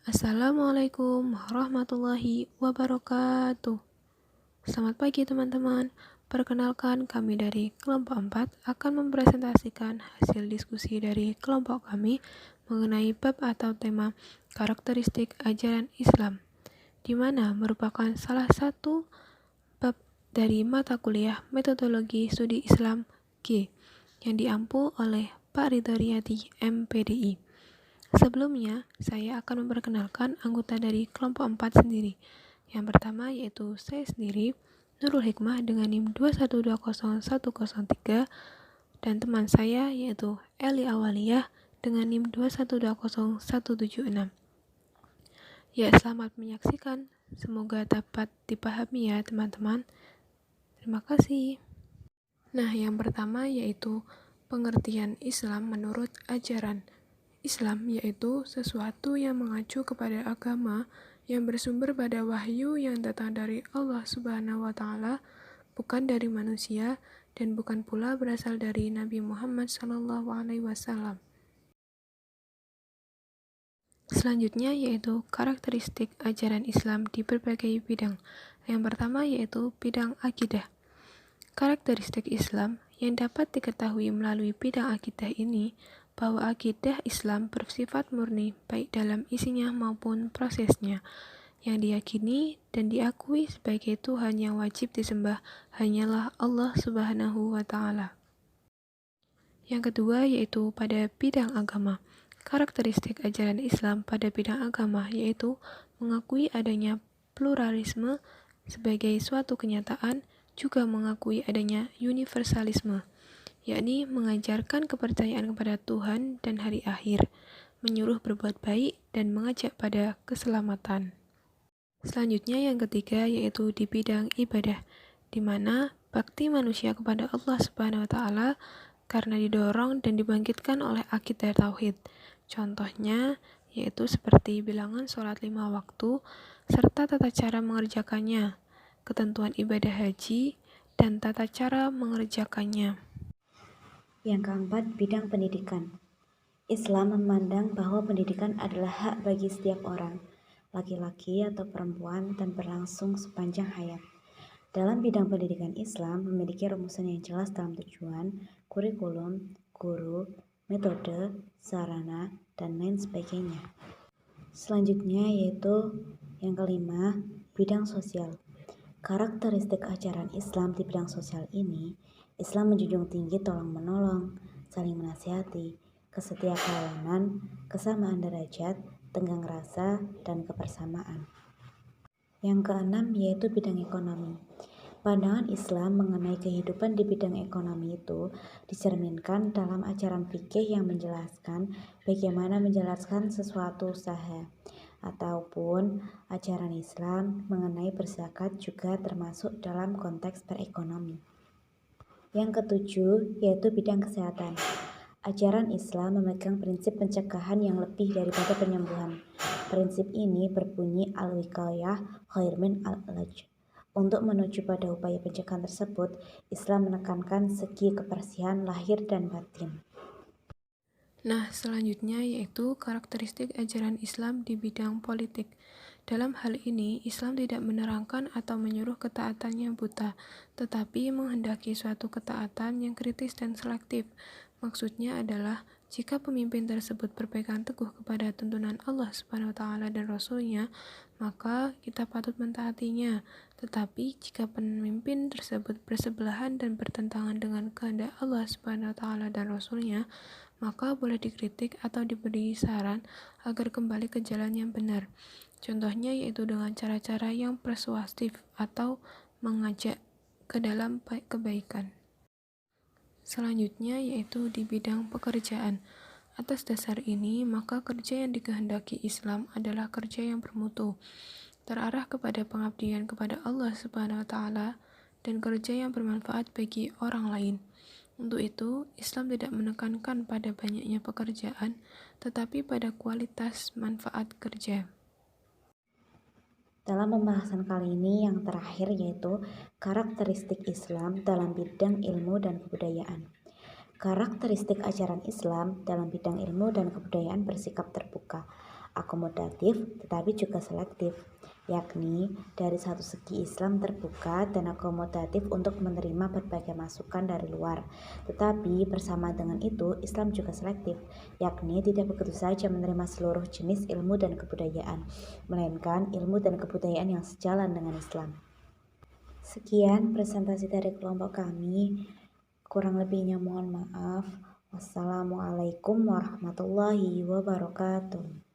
Assalamualaikum warahmatullahi wabarakatuh. Selamat pagi teman-teman. Perkenalkan, kami dari kelompok 4 akan mempresentasikan hasil diskusi dari kelompok kami mengenai bab atau tema karakteristik ajaran Islam, di mana merupakan salah satu bab dari mata kuliah Metodologi Studi Islam G yang diampu oleh Pak Ridho Riyadi, MPDI. Sebelumnya, saya akan memperkenalkan anggota dari kelompok 4 sendiri. Yang pertama yaitu saya sendiri, Nurul Hikmah dengan NIM 2120103, dan teman saya yaitu Eli Awaliyah dengan NIM 2120176. Ya, selamat menyaksikan. Semoga dapat dipahami ya teman-teman. Terima kasih. Nah, yang pertama yaitu pengertian Islam menurut ajaran. Islam yaitu sesuatu yang mengacu kepada agama yang bersumber pada wahyu yang datang dari Allah Subhanahu wa Ta'ala, bukan dari manusia, dan bukan pula berasal dari Nabi Muhammad SAW. Selanjutnya yaitu karakteristik ajaran Islam di berbagai bidang. Yang pertama yaitu bidang akidah. Karakteristik Islam yang dapat diketahui melalui bidang akidah ini bahwa akidah Islam bersifat murni baik dalam isinya maupun prosesnya, yang diyakini dan diakui sebagai Tuhan yang wajib disembah hanyalah Allah Subhanahu wa Ta'ala. Yang kedua yaitu pada bidang agama. Karakteristik ajaran Islam pada bidang agama yaitu mengakui adanya pluralisme sebagai suatu kenyataan, juga mengakui adanya universalisme, yakni mengajarkan kepercayaan kepada Tuhan dan hari akhir, menyuruh berbuat baik, dan mengajak pada keselamatan. Selanjutnya yang ketiga yaitu di bidang ibadah, di mana bakti manusia kepada Allah Subhanahu wa Ta'ala karena didorong dan dibangkitkan oleh akidah tauhid. Contohnya yaitu seperti bilangan sholat 5 waktu serta tata cara mengerjakannya, ketentuan ibadah haji, dan tata cara mengerjakannya. Yang keempat, bidang pendidikan. Islam memandang bahwa pendidikan adalah hak bagi setiap orang, laki-laki atau perempuan, dan berlangsung sepanjang hayat. Dalam bidang pendidikan, Islam memiliki rumusan yang jelas dalam tujuan, kurikulum, guru, metode, sarana, dan lain sebagainya. Selanjutnya yaitu yang kelima, bidang sosial. Karakteristik ajaran Islam di bidang sosial ini, Islam menjunjung tinggi tolong-menolong, saling menasihati, kesetiakawanan, kesamaan derajat, tenggang rasa, dan kebersamaan. Yang keenam yaitu bidang ekonomi. Pandangan Islam mengenai kehidupan di bidang ekonomi itu dicerminkan dalam ajaran fikih yang menjelaskan bagaimana menjelaskan sesuatu usaha, ataupun ajaran Islam mengenai berzakat juga termasuk dalam konteks berekonomi. Yang ketujuh yaitu bidang kesehatan. Ajaran Islam memegang prinsip pencegahan yang lebih daripada penyembuhan. Prinsip ini berbunyi al-wiqayah khair min al-ilaj. Untuk menuju pada upaya pencegahan tersebut, Islam menekankan segi kebersihan lahir dan batin. Nah, selanjutnya yaitu karakteristik ajaran Islam di bidang politik. Dalam hal ini, Islam tidak menerangkan atau menyuruh ketaatan yang buta, tetapi menghendaki suatu ketaatan yang kritis dan selektif. Maksudnya adalah, jika pemimpin tersebut berpegang teguh kepada tuntunan Allah Subhanahu wa Ta'ala dan Rasul-Nya, maka kita patut mentaatinya. Tetapi jika pemimpin tersebut bersebelahan dan bertentangan dengan kehendak Allah Subhanahu wa Ta'ala dan Rasul-Nya, maka boleh dikritik atau diberi saran agar kembali ke jalan yang benar. Contohnya yaitu dengan cara-cara yang persuasif atau mengajak ke dalam kebaikan. Selanjutnya yaitu di bidang pekerjaan. Atas dasar ini, maka kerja yang dikehendaki Islam adalah kerja yang bermutu, terarah kepada pengabdian kepada Allah Subhanahu wa Ta'ala, dan kerja yang bermanfaat bagi orang lain. Untuk itu, Islam tidak menekankan pada banyaknya pekerjaan, tetapi pada kualitas manfaat kerja. Dalam pembahasan kali ini yang terakhir yaitu karakteristik Islam dalam bidang ilmu dan kebudayaan. Karakteristik ajaran Islam dalam bidang ilmu dan kebudayaan bersikap terbuka. akomodatif tetapi juga selektif, yakni dari satu segi Islam terbuka dan akomodatif untuk menerima berbagai masukan dari luar. Tetapi bersama dengan itu, Islam juga selektif, yakni tidak begitu saja menerima seluruh jenis ilmu dan kebudayaan, melainkan ilmu dan kebudayaan yang sejalan dengan Islam. Sekian presentasi dari kelompok kami. Kurang lebihnya mohon maaf. Wassalamualaikum warahmatullahi wabarakatuh.